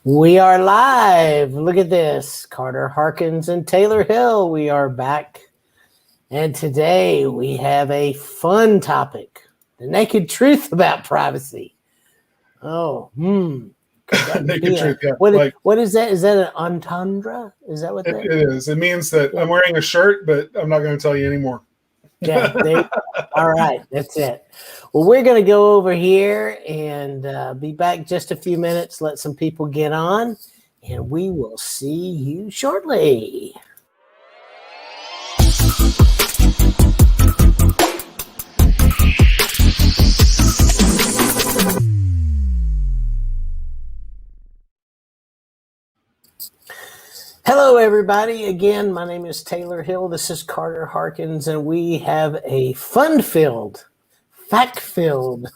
We are live. Look at this. Carter Harkins and Taylor Hill. We are back. And today we have a fun topic. The naked truth about privacy. Oh, Naked truth, yeah. What is that? Is that an entendre? Is that what that is? It is. It means that I'm wearing a shirt, but I'm not going to tell you anymore. Okay. All right. That's it. Well, we're going to go over here and be back just a few minutes. Let some people get on, and we will see you shortly. Hello, everybody. Again, my name is Taylor Hill. This is Carter Harkins, and we have a fun-filled, fact-filled,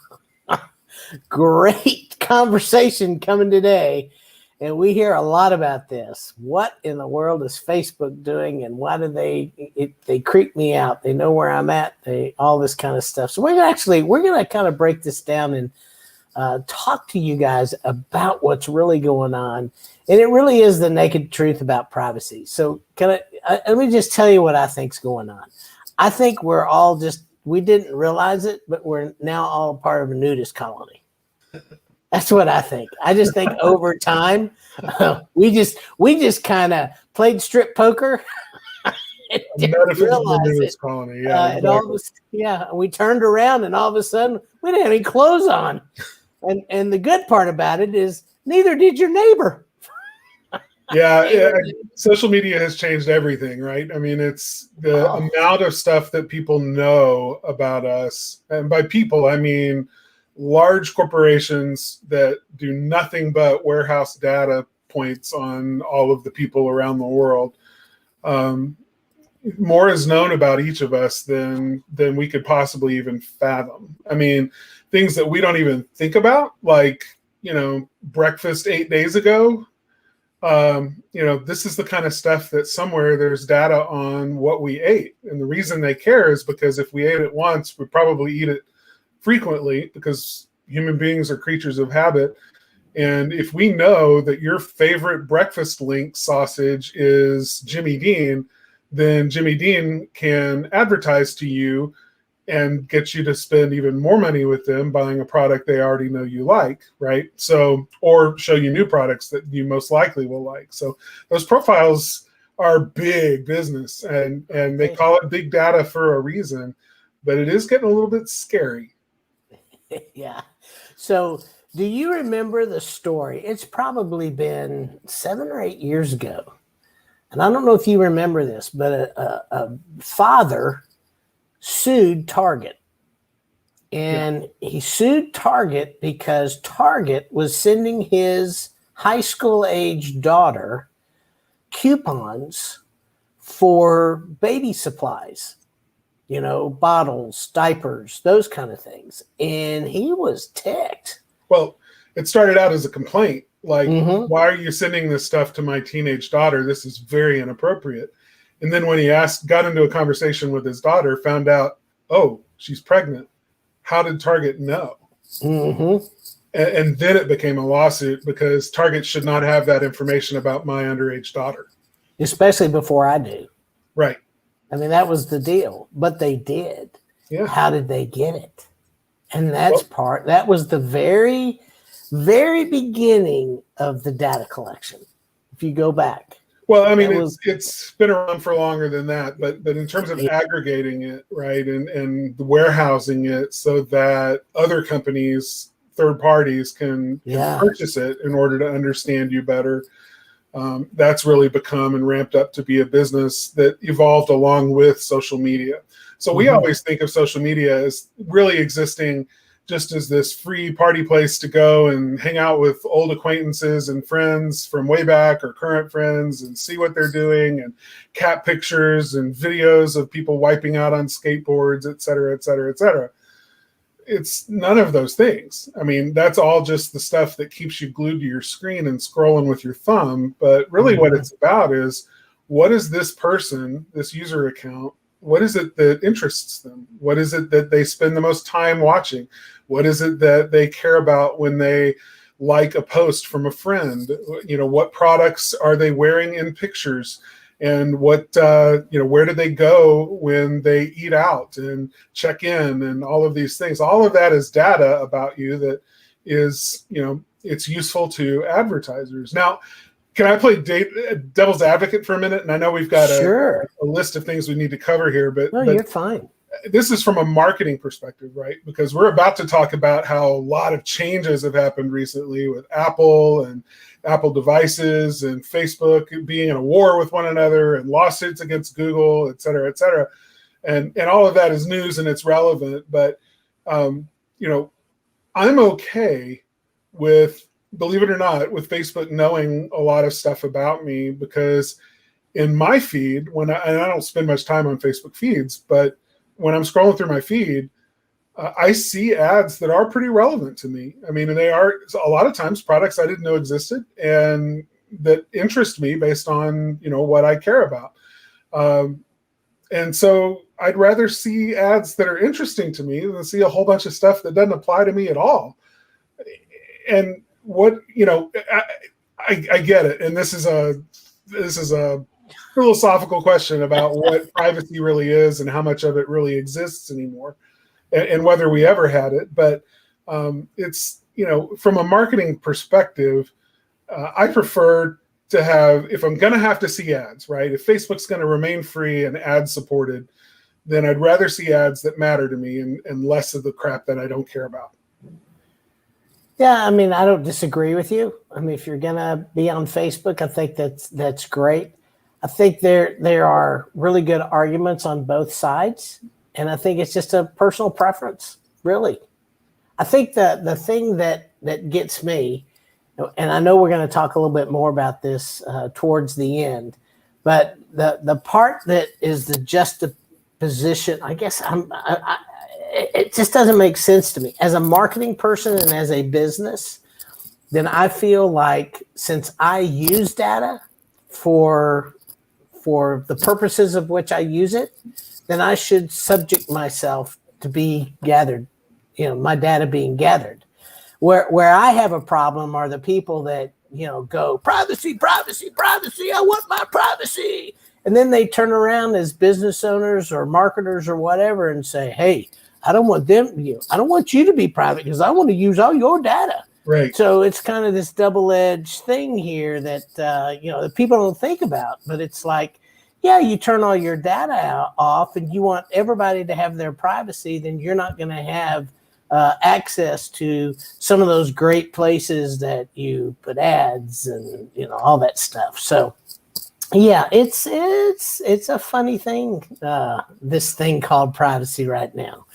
great conversation coming today. And we hear a lot about this. What in the world is Facebook doing, and why do they creep me out? They know where I'm at. All this kind of stuff. So we're gonna kind of break this down and talk to you guys about what's really going on. And it really is the naked truth about privacy. So let me just tell you what I think's going on. I think we're all we didn't realize it, but we're now all part of a nudist colony. That's what I think. I just think over time, we just kind of played strip poker. And didn't realize it. Colony. Yeah, we turned around and all of a sudden we didn't have any clothes on. And the good part about it is neither did your neighbor. Yeah, social media has changed everything, right? I mean, it's the amount of stuff that people know about us. And by people, I mean large corporations that do nothing but warehouse data points on all of the people around the world. More is known about each of us than we could possibly even fathom. I mean, things that we don't even think about, like, breakfast 8 days ago. This is the kind of stuff that somewhere there's data on what we ate. And the reason they care is because if we ate it once, we'd probably eat it frequently, because human beings are creatures of habit. And if we know that your favorite breakfast link sausage is Jimmy Dean, then Jimmy Dean can advertise to you and get you to spend even more money with them buying a product they already know you like, right? So, or show you new products that you most likely will like. So those profiles are big business, and they call it big data for a reason, but it is getting a little bit scary. Yeah. So do you remember the story? It's probably been 7 or 8 years ago. And I don't know if you remember this, but a father sued Target. And he sued Target because Target was sending his high school age daughter coupons for baby supplies, bottles, diapers, those kind of things. And he was ticked. Well, it started out as a complaint. Like, why are you sending this stuff to my teenage daughter? This is very inappropriate. And then when he got into a conversation with his daughter, found out, oh, she's pregnant. How did Target know? And then it became a lawsuit because Target should not have that information about my underage daughter. Especially before I do. Right. I mean, that was the deal. But they did. Yeah. How did they get it? And that was the very, very beginning of the data collection, if you go back. Well, I mean, it's been around for longer than that, but in terms of aggregating it, right, and warehousing it so that other companies, third parties can purchase it in order to understand you better, that's really become and ramped up to be a business that evolved along with social media. So we always think of social media as really existing just as this free party place to go and hang out with old acquaintances and friends from way back or current friends and see what they're doing, and cat pictures and videos of people wiping out on skateboards, et cetera, et cetera, et cetera. It's none of those things. I mean, that's all just the stuff that keeps you glued to your screen and scrolling with your thumb. But really what it's about is, what is this person, this user account, what is it that interests them? What is it that they spend the most time watching? What is it that they care about when they like a post from a friend. What products are they wearing in pictures, and what where do they go when they eat out and check in, and all of these things. All of that is data about you that is, it's useful to advertisers. Now, can I play devil's advocate for a minute? And I know we've got Sure. a list of things we need to cover here, but You're fine. This is from a marketing perspective, right? Because we're about to talk about how a lot of changes have happened recently with Apple and Apple devices and Facebook being in a war with one another and lawsuits against Google, et cetera, et cetera. And all of that is news and it's relevant. But, I'm okay with, believe it or not, with Facebook knowing a lot of stuff about me, because in my feed, and I don't spend much time on Facebook feeds, but when I'm scrolling through my feed, I see ads that are pretty relevant to me. I mean, and they are a lot of times products I didn't know existed and that interest me based on, what I care about. And so I'd rather see ads that are interesting to me than see a whole bunch of stuff that doesn't apply to me at all. And what, I get it. And this is a philosophical question about what privacy really is and how much of it really exists anymore, and whether we ever had it. But it's, from a marketing perspective, I prefer to have, if I'm going to have to see ads, right? If Facebook's going to remain free and ad supported, then I'd rather see ads that matter to me and less of the crap that I don't care about. Yeah, I mean, I don't disagree with you. I mean, if you're going to be on Facebook, I think that's great. I think there are really good arguments on both sides, and I think it's just a personal preference, really. I think the thing that gets me, and I know we're going to talk a little bit more about this towards the end, but the part that is the juxtaposition, I guess it just doesn't make sense to me. As a marketing person and as a business, then I feel like since I use data for the purposes of which I use it, then I should subject myself to be gathered, my data being gathered. Where I have a problem are the people that, go privacy, privacy, privacy. I want my privacy. And then they turn around as business owners or marketers or whatever and say, hey, I don't want I don't want you to be private because I want to use all your data. Right. So it's kind of this double-edged thing here that, that people don't think about. But it's like, yeah, you turn all your data off and you want everybody to have their privacy, then you're not going to have access to some of those great places that you put ads and, all that stuff. So, yeah, it's a funny thing, this thing called privacy right now.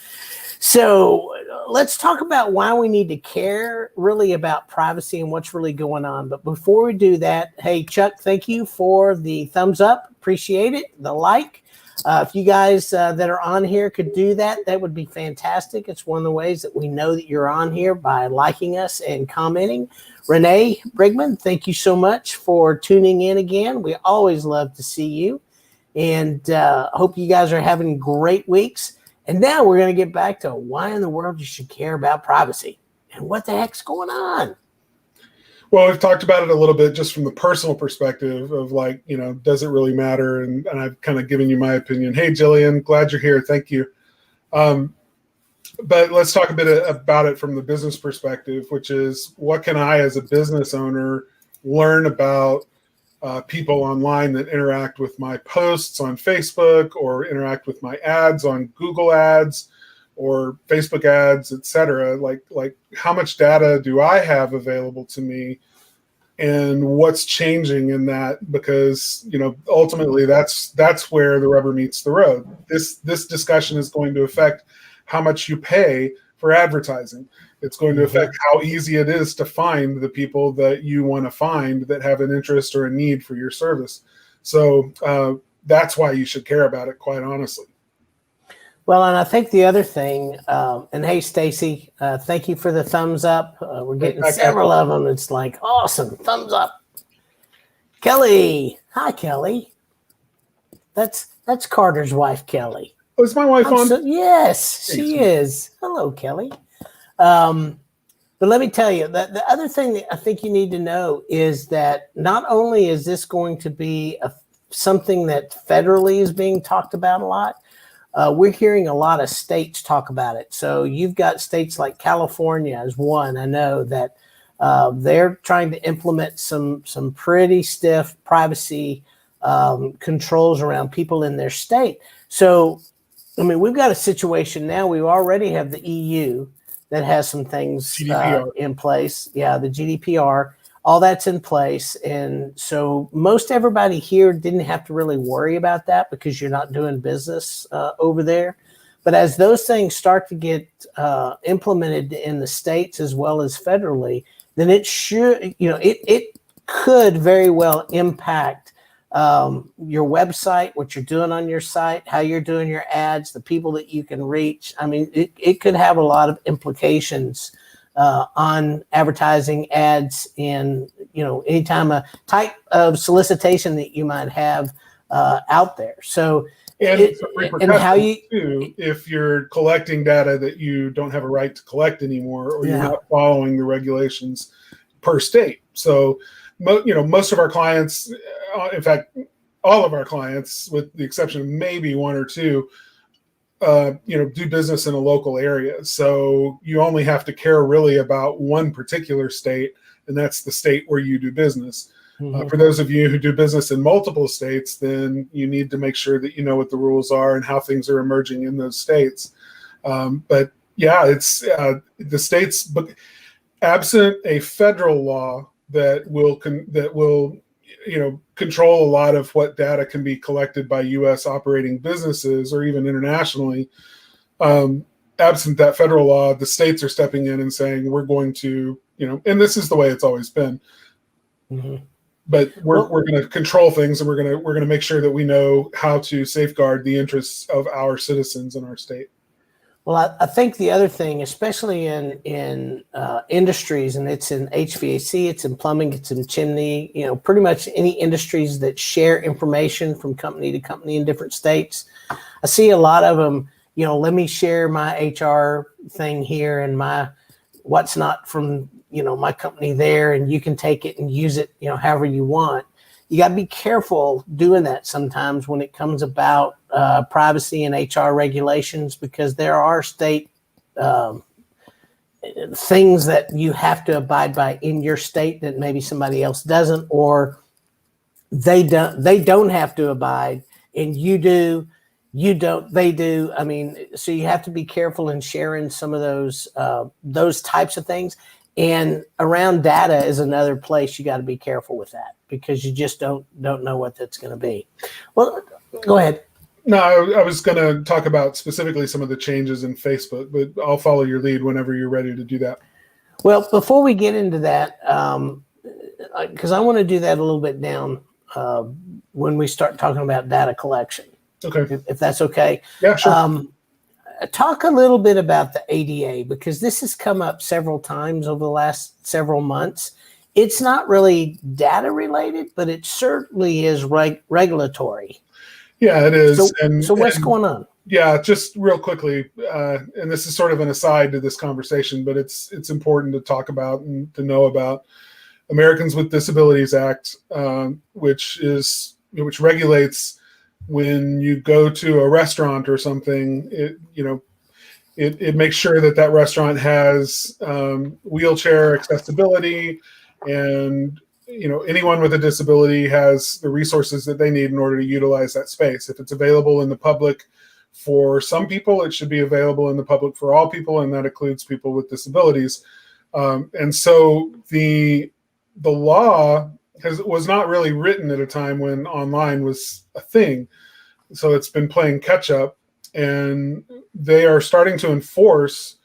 So let's talk about why we need to care really about privacy and what's really going on. But before we do that, hey, Chuck, thank you for the thumbs up. Appreciate it. The like. If you guys that are on here could do that, that would be fantastic. It's one of the ways that we know that you're on here, by liking us and commenting. Renee Brigman, thank you so much for tuning in again. We always love to see you, and hope you guys are having great weeks. And now we're going to get back to why in the world you should care about privacy and what the heck's going on. Well, we've talked about it a little bit just from the personal perspective of like, does it really matter? And I've kind of given you my opinion. Hey, Jillian, glad you're here. Thank you. But let's talk a bit about it from the business perspective, which is what can I as a business owner learn about people online that interact with my posts on Facebook or interact with my ads on Google Ads or Facebook ads, et cetera. Like how much data do I have available to me, and what's changing in that? Because, ultimately that's where the rubber meets the road. This discussion is going to affect how much you pay for advertising. It's going to affect how easy it is to find the people that you want to find that have an interest or a need for your service. So that's why you should care about it, quite honestly. Well, and I think the other thing, and hey, Stacy, thank you for the thumbs up. We're getting several of them. It's like, awesome, thumbs up. Kelly, hi, Kelly. That's Carter's wife, Kelly. Oh, is my wife on? Yes, she is. Hello, Kelly. But let me tell you that the other thing that I think you need to know is that not only is this going to be something that federally is being talked about a lot, we're hearing a lot of states talk about it. So you've got states like California as one. I know that they're trying to implement some pretty stiff privacy controls around people in their state. So, I mean, we've got a situation now. We already have the EU that has some things in place. Yeah, the GDPR, all that's in place. And so most everybody here didn't have to really worry about that because you're not doing business over there. But as those things start to get implemented in the states as well as federally, then it should, it could very well impact your website, what you're doing on your site, how you're doing your ads, the people that you can reach. I mean, it could have a lot of implications on advertising, ads, and any type of solicitation that you might have out there. So and how you too, if you're collecting data that you don't have a right to collect anymore, or you're not following the regulations per state. So most of our clients, in fact, all of our clients, with the exception of maybe one or two, do business in a local area. So you only have to care really about one particular state, and that's the state where you do business. For those of you who do business in multiple states, then you need to make sure that you know what the rules are and how things are emerging in those states. But yeah, it's the states, but absent a federal law that will control a lot of what data can be collected by U.S. operating businesses or even internationally. Absent that federal law, the states are stepping in and saying, we're going to, and this is the way it's always been. But we're going to control things, and we're going to make sure that we know how to safeguard the interests of our citizens in our state. Well, I think the other thing, especially in industries, and it's in HVAC, it's in plumbing, it's in chimney, pretty much any industries that share information from company to company in different states. I see a lot of them, let me share my HR thing here and my what's not from, my company there, and you can take it and use it, however you want. You got to be careful doing that sometimes when it comes about privacy and HR regulations, because there are state things that you have to abide by in your state that maybe somebody else doesn't, or they don't have to abide, and you do, they do. I mean, so you have to be careful in sharing some of those types of things. And around data is another place you got to be careful with that, because you just don't know what that's going to be. Well, go ahead. No, I was going to talk about specifically some of the changes in Facebook, but I'll follow your lead whenever you're ready to do that. Well, before we get into that, because I want to do that a little bit down when we start talking about data collection. Okay. If that's okay. Yeah, sure. Talk a little bit about the ADA, because this has come up several times over the last several months. It's not really data related, but it certainly is regulatory. Yeah, it is. So what's going on? Yeah, just real quickly, and this is sort of an aside to this conversation, but it's important to talk about and to know about. Americans with Disabilities Act, which regulates when you go to a restaurant or something, it makes sure that restaurant has wheelchair accessibility, and anyone with a disability has the resources that they need in order to utilize that space. If it's available in the public for some people, it should be available in the public for all people, and that includes people with disabilities. And so the law was not really written at a time when online was a thing. So it's been playing catch up, and they are starting to enforce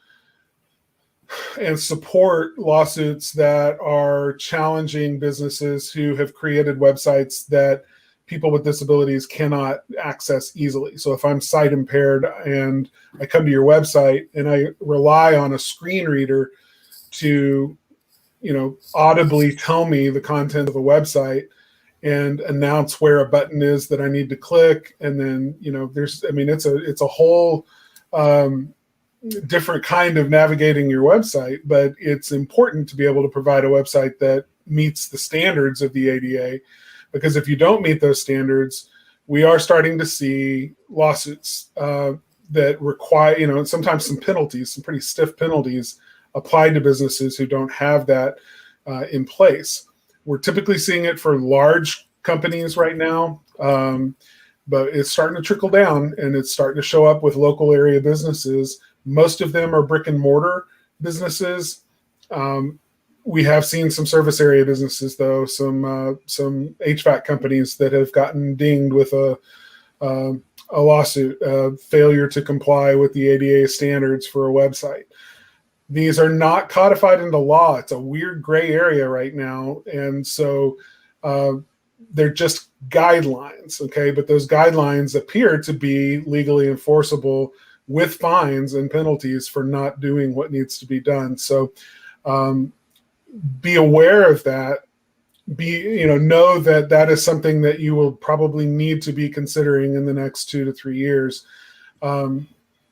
and support lawsuits that are challenging businesses who have created websites that people with disabilities cannot access easily. So if I'm sight impaired and I come to your website and I rely on a screen reader to audibly tell me the content of a website and announce where a button is that I need to click. And then, it's a whole, different kind of navigating your website, but it's important to be able to provide a website that meets the standards of the ADA, because if you don't meet those standards, we are starting to see lawsuits that require, sometimes some penalties, some pretty stiff penalties applied to businesses who don't have that in place. We're typically seeing it for large companies right now, but it's starting to trickle down, and it's starting to show up with local area businesses. Most of them are brick and mortar businesses. We have seen some service area businesses, though, some HVAC companies that have gotten dinged with a lawsuit, failure to comply with the ADA standards for a website. These are not codified into law. It's a weird gray area right now, and so they're just guidelines, okay? But those guidelines appear to be legally enforceable with fines and penalties for not doing what needs to be done. So be aware of that. Know that that is something that you will probably need to be considering in the next 2 to 3 years,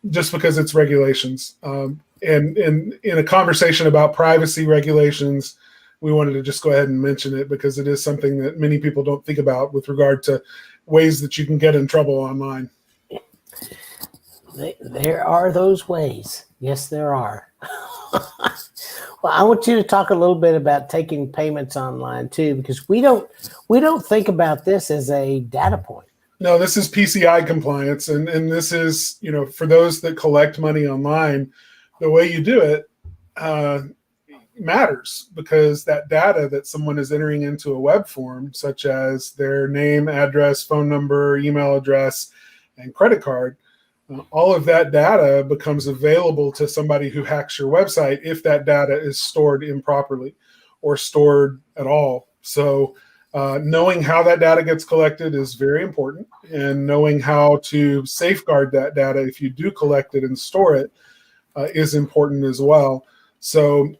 just because it's regulations. And in a conversation about privacy regulations, we wanted to just go ahead and mention it because it is something that many people don't think about with regard to ways that you can get in trouble online. There are those ways. Yes, there are. Well, I want you to talk a little bit about taking payments online too, because we don't think about this as a data point. No, this is PCI compliance, and this is, for those that collect money online, the way you do it matters, because that data that someone is entering into a web form, such as their name, address, phone number, email address, and credit card, all of that data becomes available to somebody who hacks your website if that data is stored improperly or stored at all. So knowing how that data gets collected is very important, and knowing how to safeguard that data if you do collect it and store it is important as well. So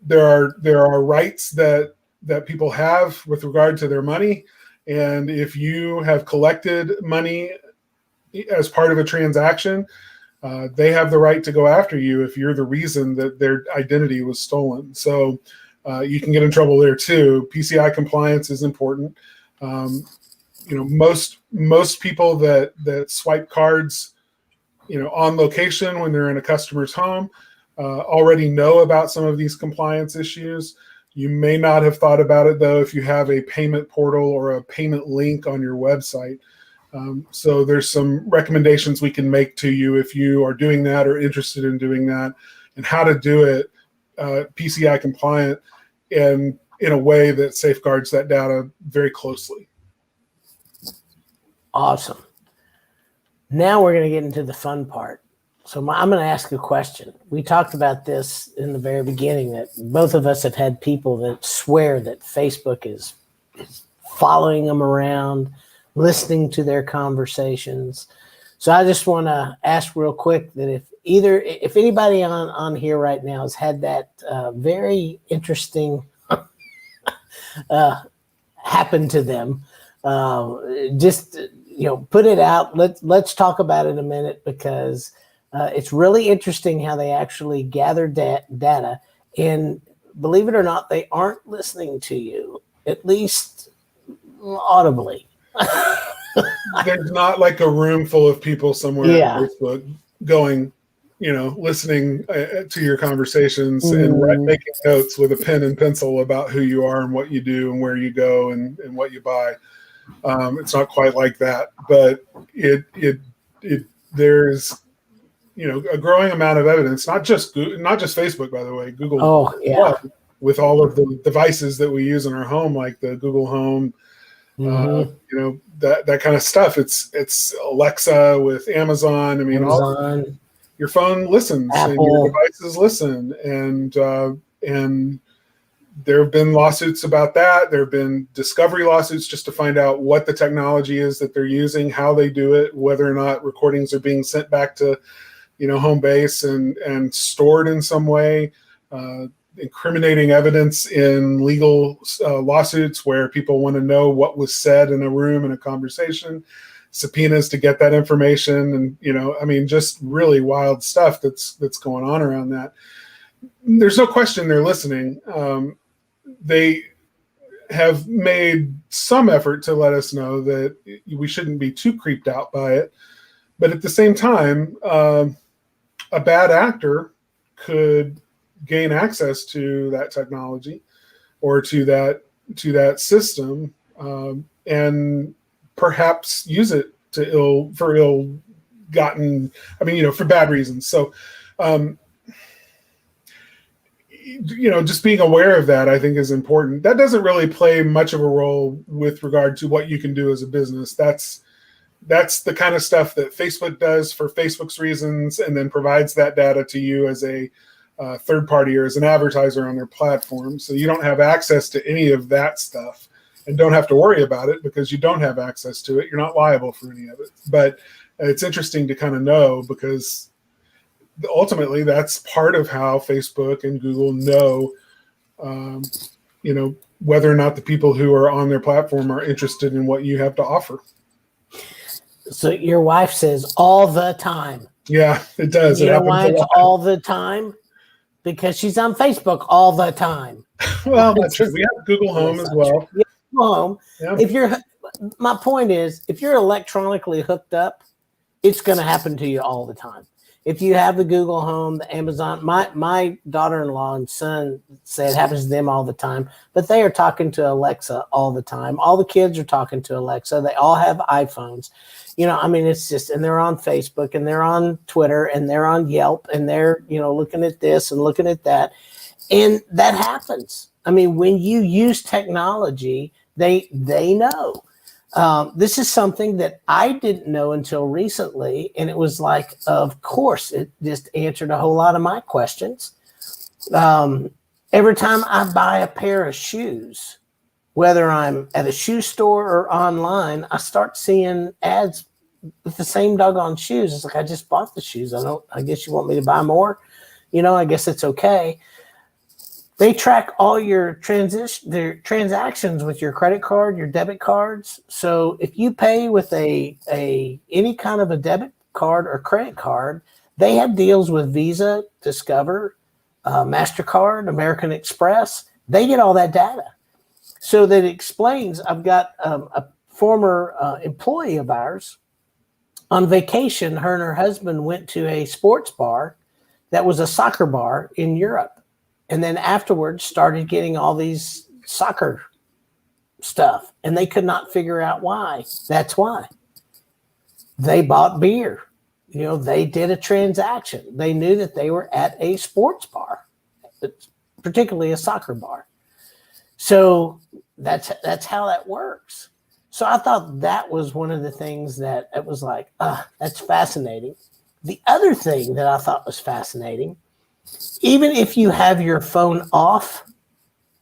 there are rights that people have with regard to their money, and if you have collected money as part of a transaction, they have the right to go after you if you're the reason that their identity was stolen. So you can get in trouble there too. PCI compliance is important. Most people that swipe cards, on location when they're in a customer's home, already know about some of these compliance issues. You may not have thought about it, though, if you have a payment portal or a payment link on your website. So there's some recommendations we can make to you if you are doing that or interested in doing that, and how to do it PCI compliant and in a way that safeguards that data very closely. Awesome. Now we're going to get into the fun part. So I'm going to ask a question. We talked about this in the very beginning, that both of us have had people that swear that Facebook is following them around, listening to their conversations. So I just want to ask real quick that if anybody on here right now has had that very interesting happen to them, just put it out. Let's talk about it a minute, because it's really interesting how they actually gather data, and believe it or not, they aren't listening to you, at least audibly. There's not like a room full of people somewhere on Facebook going, listening to your conversations and making notes with a pen and pencil about who you are and what you do and where you go and what you buy. It's not quite like that, but there's a growing amount of evidence, not just Facebook, by the way, Google, with all of the devices that we use in our home, like the Google Home, that kind of stuff. It's Alexa with Amazon. I mean, Amazon. Your phone listens, Apple. and your devices listen, and there have been lawsuits about that. There have been discovery lawsuits just to find out what the technology is that they're using, how they do it, whether or not recordings are being sent back to, home base and stored in some way. Incriminating evidence in legal lawsuits where people want to know what was said in a room in a conversation. subpoenas to get that information, and I mean, just really wild stuff that's going on around that. There's no question they're listening. They have made some effort to let us know that we shouldn't be too creeped out by it, but at the same time, a bad actor could gain access to that technology or to that system, and perhaps use it for ill-gotten, for bad reasons. So, just being aware of that, I think, is important. That doesn't really play much of a role with regard to what you can do as a business. That's the kind of stuff that Facebook does for Facebook's reasons, and then provides that data to you as a third party or as an advertiser on their platform. So you don't have access to any of that stuff, and don't have to worry about it because you don't have access to it. You're not liable for any of it. But it's interesting to kind of know, because ultimately that's part of how Facebook and Google know, whether or not the people who are on their platform are interested in what you have to offer. So your wife says all the time. Yeah, it does. You know why it's all the time? Because she's on Facebook all the time. Well, that's true. We have Google Home as well. Yeah, Google Home. Yeah. My point is, if you're electronically hooked up, it's going to happen to you all the time. If you have the Google Home, the Amazon, my daughter-in-law and son say it happens to them all the time, but they are talking to Alexa all the time. All the kids are talking to Alexa. They all have iPhones. It's just, and they're on Facebook, and they're on Twitter, and they're on Yelp, and they're, looking at this and looking at that. And that happens. When you use technology, they know. This is something that I didn't know until recently, and it was like, of course, it just answered a whole lot of my questions. Every time I buy a pair of shoes, whether I'm at a shoe store or online, I start seeing ads with the same doggone shoes. It's like, I just bought the shoes. I guess you want me to buy more? I guess it's okay. They track all your transactions with your credit card, your debit cards. So if you pay with any kind of a debit card or credit card, they have deals with Visa, Discover, MasterCard, American Express. They get all that data. So that explains, I've got a former employee of ours on vacation. Her and her husband went to a sports bar that was a soccer bar in Europe. And then afterwards started getting all these soccer stuff. And they could not figure out why. That's why. They bought beer. They did a transaction. They knew that they were at a sports bar, particularly a soccer bar. So that's how that works. So I thought that was one of the things that it was like, that's fascinating. The other thing that I thought was fascinating, even if you have your phone off,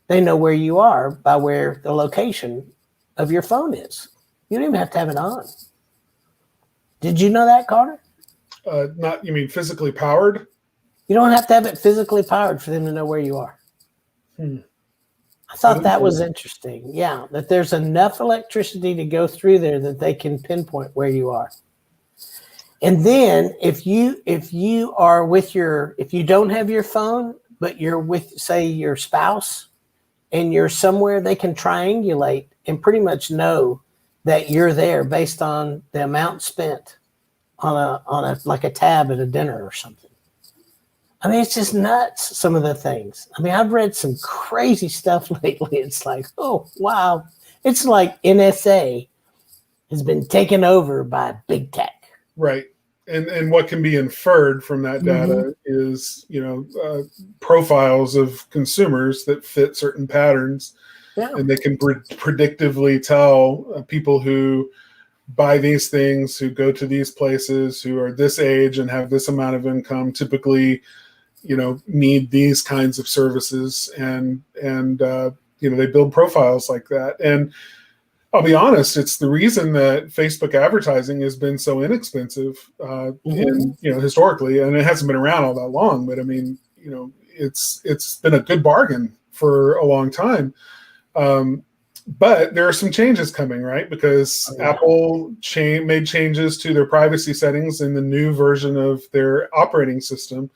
they know where you are by where the location of your phone is. You don't even have to have it on. Did you know that, Carter? You mean physically powered? You don't have to have it physically powered for them to know where you are. I thought that was interesting. Yeah, that there's enough electricity to go through there that they can pinpoint where you are. And then if you don't have your phone, but you're with, say, your spouse, and you're somewhere, they can triangulate and pretty much know that you're there based on the amount spent on a tab at a dinner or something. It's just nuts, some of the things. I've read some crazy stuff lately. It's like, oh, wow. It's like NSA has been taken over by big tech. Right. And what can be inferred from that data is, profiles of consumers that fit certain patterns. Yeah. And they can predictively tell people who buy these things, who go to these places, who are this age and have this amount of income, typically, need these kinds of services. And they build profiles like that. And I'll be honest, it's the reason that Facebook advertising has been so inexpensive historically, and it hasn't been around all that long, but it's been a good bargain for a long time. But there are some changes coming, right? Because Apple made changes to their privacy settings in the new version of their operating system,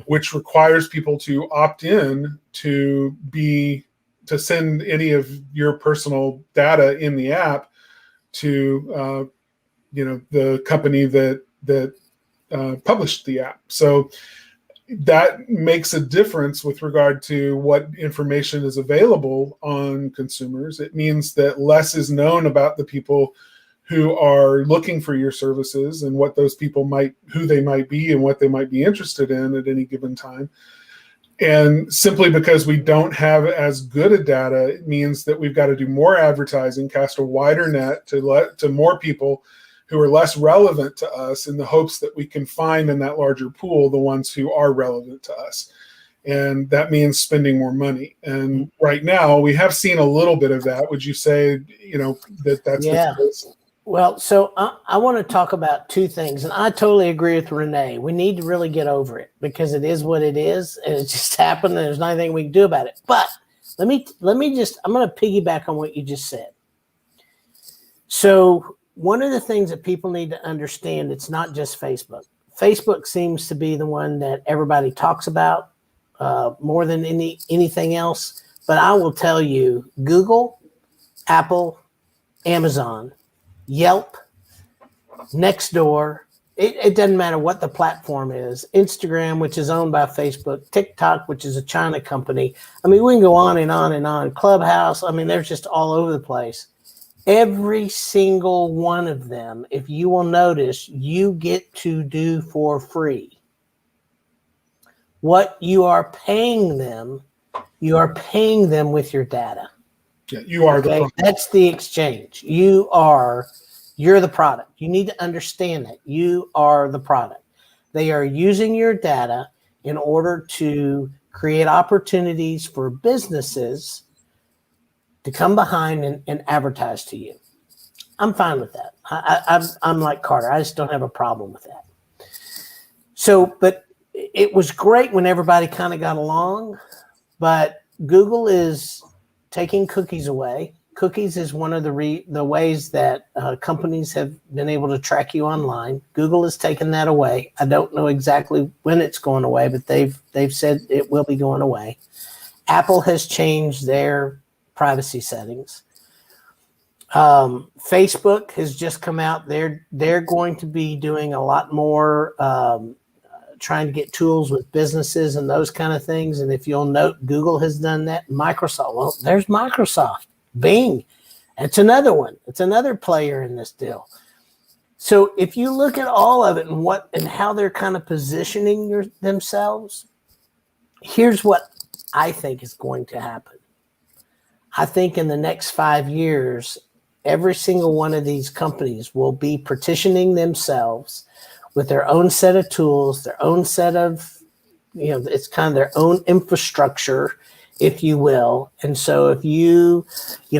which requires people to opt in to send any of your personal data in the app to the company that published the app. So that makes a difference with regard to what information is available on consumers. It means that less is known about the people who are looking for your services and what those people who they might be and what they might be interested in at any given time. And simply because we don't have as good a data, it means that we've got to do more advertising, cast a wider net to more people who are less relevant to us, in the hopes that we can find in that larger pool the ones who are relevant to us. And that means spending more money. And right now we have seen a little bit of that. Would you say, that's the case? Well, so I want to talk about two things, and I totally agree with Renee. We need to really get over it, because it is what it is, and it just happened, and there's nothing we can do about it. But let me I'm going to piggyback on what you just said. So one of the things that people need to understand, it's not just Facebook. Facebook seems to be the one that everybody talks about more than anything else. But I will tell you, Google, Apple, Amazon, Yelp, Nextdoor, it doesn't matter what the platform is, Instagram, which is owned by Facebook, TikTok, which is a China company. I mean, we can go on and on and on. Clubhouse, I mean, they're just all over the place. Every single one of them, if you will notice, you get to do for free. What you are paying them with your data. Yeah, you are the product. That's the exchange. You're the product. You need to understand that. You are the product. They are using your data in order to create opportunities for businesses to come behind and advertise to you. I'm fine with that. I'm like Carter. I just don't have a problem with that. So, but it was great when everybody kind of got along, but Google is taking cookies away. Cookies is one of the ways that companies have been able to track you online. Google has taken that away. I don't know exactly when it's going away, but they've said it will be going away. Apple has changed their privacy settings. Facebook has just come out. They're going to be doing a lot more trying to get tools with businesses and those kind of things. And if you'll note, Google has done that. Microsoft, well, there's Microsoft. Bing, it's another one. It's another player in this deal. So if you look at all of it and how they're kind of positioning themselves, here's what I think is going to happen. I think in the next 5 years, every single one of these companies will be partitioning themselves with their own set of tools, their own set of, it's kind of their own infrastructure, if you will. And so if you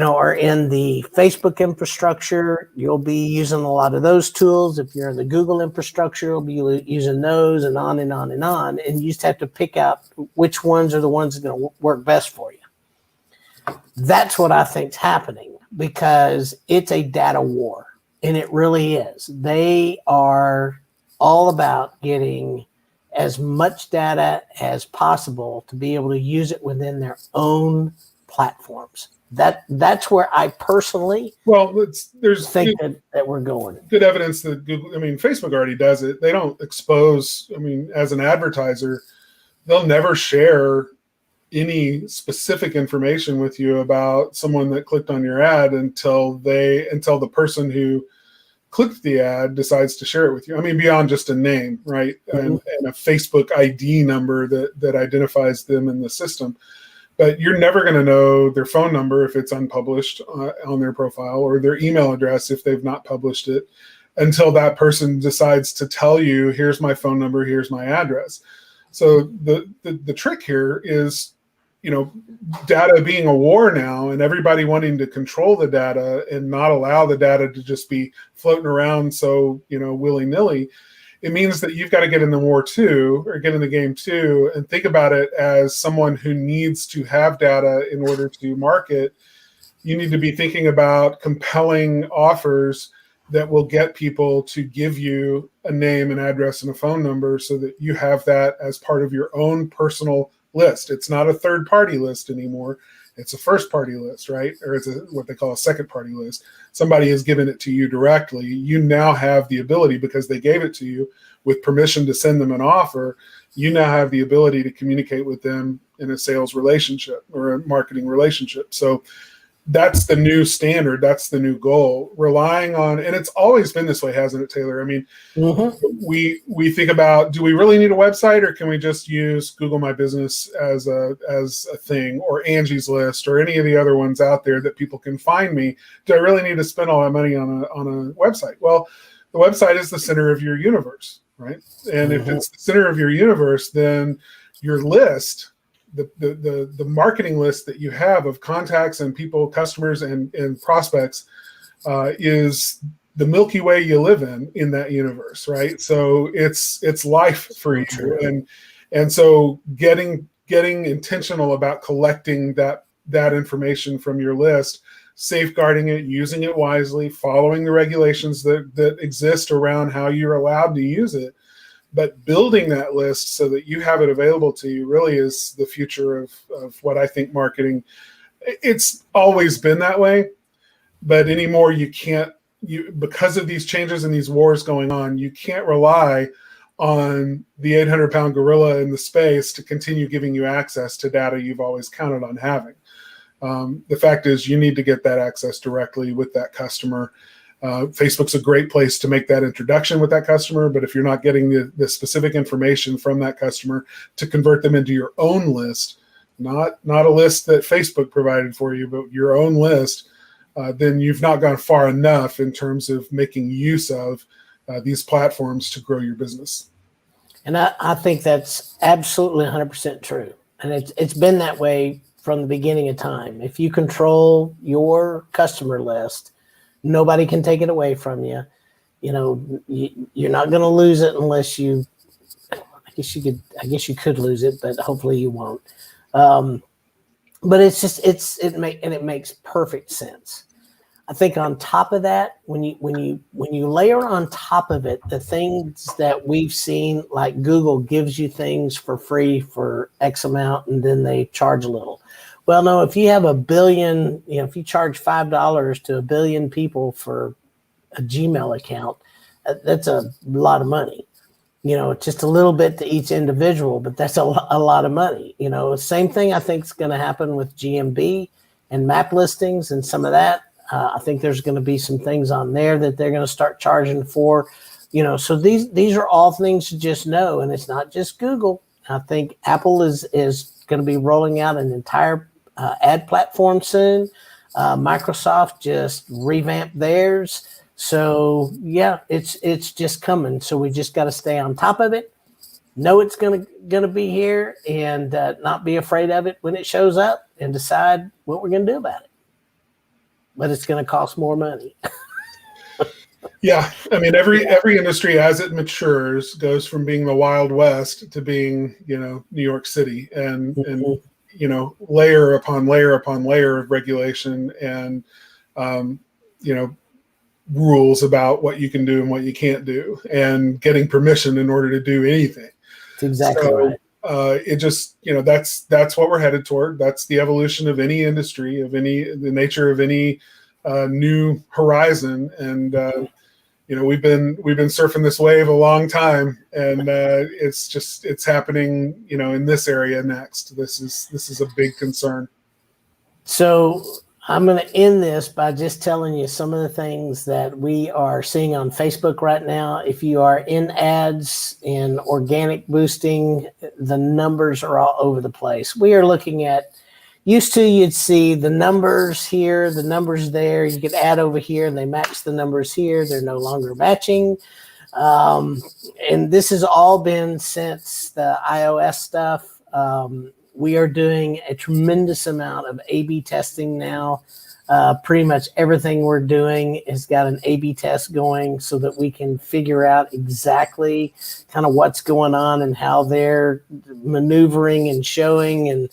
are in the Facebook infrastructure, you'll be using a lot of those tools. If you're in the Google infrastructure, you'll be using those, and on and on and on. And you just have to pick out which ones are the ones that are going to work best for you. That's what I think is happening, because it's a data war, and it really is. They are all about getting as much data as possible to be able to use it within their own platforms. That's where I personally think that we're going. Good evidence that Google, Facebook already does it. They don't expose, as an advertiser, they'll never share any specific information with you about someone that clicked on your ad until the person who clicked the ad decides to share it with you. Beyond just a name, right? Mm-hmm. And a Facebook ID number that identifies them in the system. But you're never going to know their phone number if it's unpublished on their profile, or their email address if they've not published it, until that person decides to tell you, here's my phone number, here's my address. So the trick here is, data being a war now, and everybody wanting to control the data and not allow the data to just be floating around so, willy-nilly. It means that you've got to get in the war too, or get in the game too, and think about it as someone who needs to have data in order to market, You need to be thinking about compelling offers that will get people to give you a name, an address, and a phone number so that you have that as part of your own personal list. It's not a third-party list anymore. It's a first-party list, right? Or it's what they call a second-party list. Somebody has given it to you directly. You now have the ability, because they gave it to you with permission to send them an offer, you now have the ability to communicate with them in a sales relationship or a marketing relationship. So that's the new standard. That's the new goal. Relying on, and it's always been this way, hasn't it, Taylor? I mean, we think about, do we really need a website, or can we just use Google My Business as a thing, or Angie's List, or any of the other ones out there that people can find me? Do I really need to spend all that money on a website? Well, the website is the center of your universe, right? And if it's the center of your universe, then your list, the marketing list that you have of contacts and people, customers and prospects, is the Milky Way you live in that universe, right? So it's life for you. And so getting intentional about collecting that information from your list, safeguarding it, using it wisely, following the regulations that exist around how you're allowed to use it, but building that list so that you have it available to you really is the future of what I think marketing. It's always been that way, but anymore because of these changes and these wars going on, you can't rely on the 800-pound gorilla in the space to continue giving you access to data you've always counted on having. The fact is, you need to get that access directly with that customer. Facebook's a great place to make that introduction with that customer, but if you're not getting the specific information from that customer to convert them into your own list, not a list that Facebook provided for you, but your own list, then you've not gone far enough in terms of making use of these platforms to grow your business. And I think that's absolutely 100% true. And it's been that way from the beginning of time. If you control your customer list, nobody can take it away from you. You know, you're not going to lose it unless you. I guess you could lose it, but hopefully you won't. But it makes perfect sense. I think on top of that, when you layer on top of it the things that we've seen, like Google gives you things for free for X amount, and then they charge a little. Well, no, if you have a billion, if you charge $5 to a billion people for a Gmail account, that's a lot of money. Just a little bit to each individual, but that's a lot of money. Same thing I think is going to happen with GMB and map listings and some of that. I think there's going to be some things on there that they're going to start charging for. So these are all things to just know, and it's not just Google. I think Apple is going to be rolling out an entire ad platform soon. Microsoft just revamped theirs. So yeah, it's just coming. So we just got to stay on top of it. Know it's gonna be here, and not be afraid of it when it shows up, and decide what we're gonna do about it. But it's gonna cost more money. Yeah, I mean every industry as it matures goes from being the Wild West to being New York City, and layer upon layer upon layer of regulation and rules about what you can do and what you can't do, and getting permission in order to do anything. That's exactly right. It just that's what we're headed toward. That's the evolution of any industry, of the nature of any new horizon, and we've been surfing this wave a long time, and it's happening in this area next. This is a big concern. So I'm going to end this by just telling you some of the things that we are seeing on Facebook right now. If you are in ads and organic boosting, the numbers are all over the place. We are looking at, used to you'd see the numbers here, the numbers there. You could add over here and they match the numbers here. They're no longer matching. And this has all been since the iOS stuff. We are doing a tremendous amount of A/B testing now. Pretty much everything we're doing has got an A/B test going so that we can figure out exactly kind of what's going on and how they're maneuvering and showing. And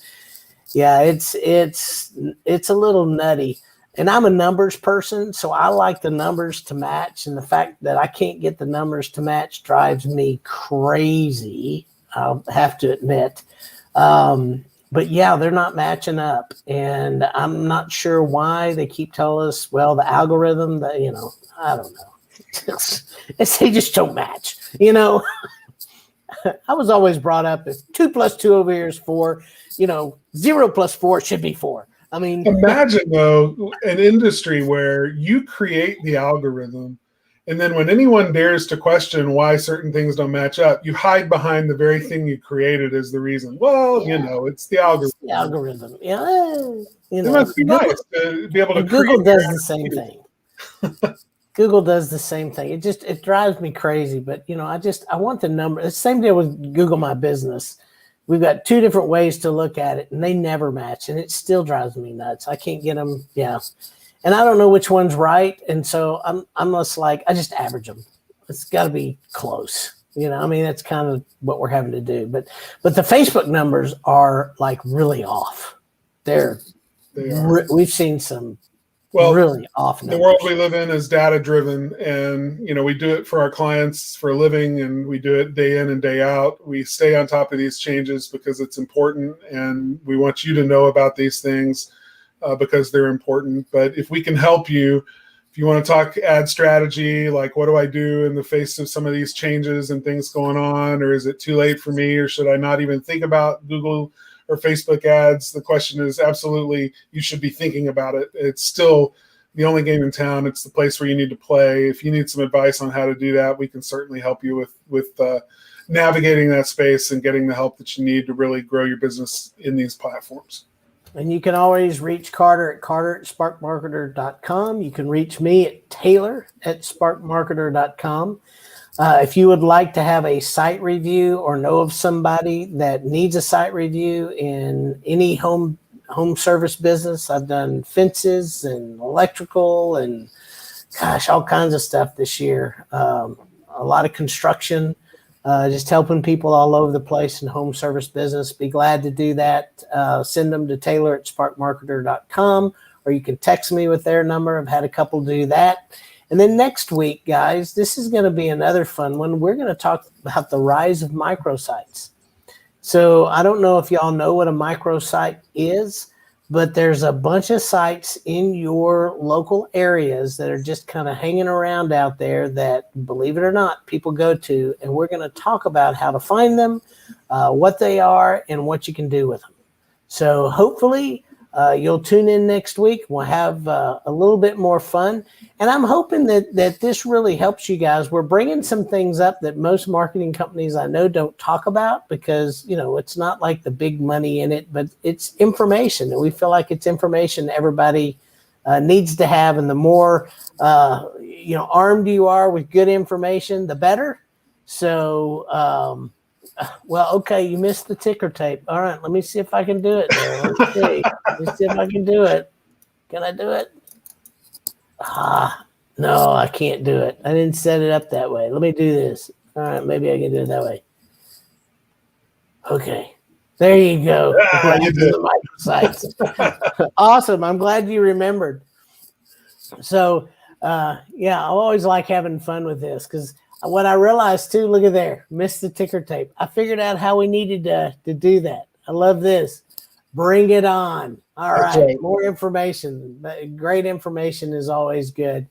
yeah, it's a little nutty. and I'm a numbers person, so I like the numbers to match. And the fact that I can't get the numbers to match drives me crazy, I'll have to admit. But yeah, they're not matching up. And I'm not sure why. They keep telling us, well, the algorithm, that, I don't know. They just don't match, I was always brought up as 2 + 2 over here is 4, 0 + 4 should be 4. I mean, imagine though an industry where you create the algorithm, and then when anyone dares to question why certain things don't match up, you hide behind the very thing you created as the reason. Well, it's the algorithm. It's the algorithm. Yeah, It must be Google, nice to be able to. Google does the same thing. Google does the same thing. It drives me crazy. But I want the number. It's the same deal with Google My Business. We've got 2 different ways to look at it, and they never match, and it still drives me nuts. I can't get them. Yeah, and I don't know which one's right, and so I'm just like, I just average them. It's got to be close. That's kind of what we're having to do. But the Facebook numbers are like really off. They are. We've seen some really off numbers. The world we live in is data driven, and we do it for our clients for a living, and we do it day in and day out. We stay on top of these changes because it's important, and we want you to know about these things because they're important. But if we can help you, if you want to talk ad strategy, like what do I do in the face of some of these changes and things going on, or is it too late for me, or should I not even think about Google or Facebook ads? The question is absolutely, you should be thinking about it. It's still the only game in town. It's the place where you need to play. If you need some advice on how to do that, we can certainly help you with navigating that space and getting the help that you need to really grow your business in these platforms. And you can always reach Carter at sparkmarketer.com. You can reach me at Taylor at sparkmarketer.com. If you would like to have a site review or know of somebody that needs a site review in any home service business, I've done fences and electrical and all kinds of stuff this year. A lot of construction, just helping people all over the place in home service business. Be glad to do that. Send them to Taylor at sparkmarketer.com, or you can text me with their number. I've had a couple do that. And then next week, guys, this is going to be another fun one. We're going to talk about the rise of microsites. So I don't know if y'all know what a microsite is, but there's a bunch of sites in your local areas that are just kind of hanging around out there that, believe it or not, people go to. And we're going to talk about how to find them, what they are, and what you can do with them. So hopefully you'll tune in next week. We'll have a little bit more fun. And I'm hoping that this really helps you guys. We're bringing some things up that most marketing companies I know don't talk about because, it's not like the big money in it, but it's information. And we feel like it's information everybody needs to have. And the more, armed you are with good information, the better. So, well, okay, you missed the ticker tape. All right, let me see if I can do it there. Let's see. Let's see if I can do it. Can I do it? No, I can't do it. I didn't set it up that way. Let me do this. All right, maybe I can do it that way. Okay. There you go. You did. The microsites. Awesome. I'm glad you remembered. So, I always like having fun with this because what I realized too, look at there, missed the ticker tape. I figured out how we needed to do that. I love this. Bring it on. All right. More information. Great information is always good.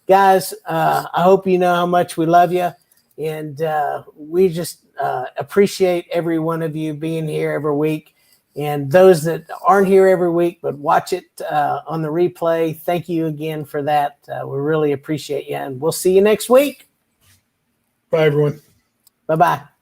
Guys, I hope you know how much we love you. And we just appreciate every one of you being here every week. And those that aren't here every week but watch it on the replay, thank you again for that. We really appreciate you. And we'll see you next week. Bye, everyone. Bye-bye.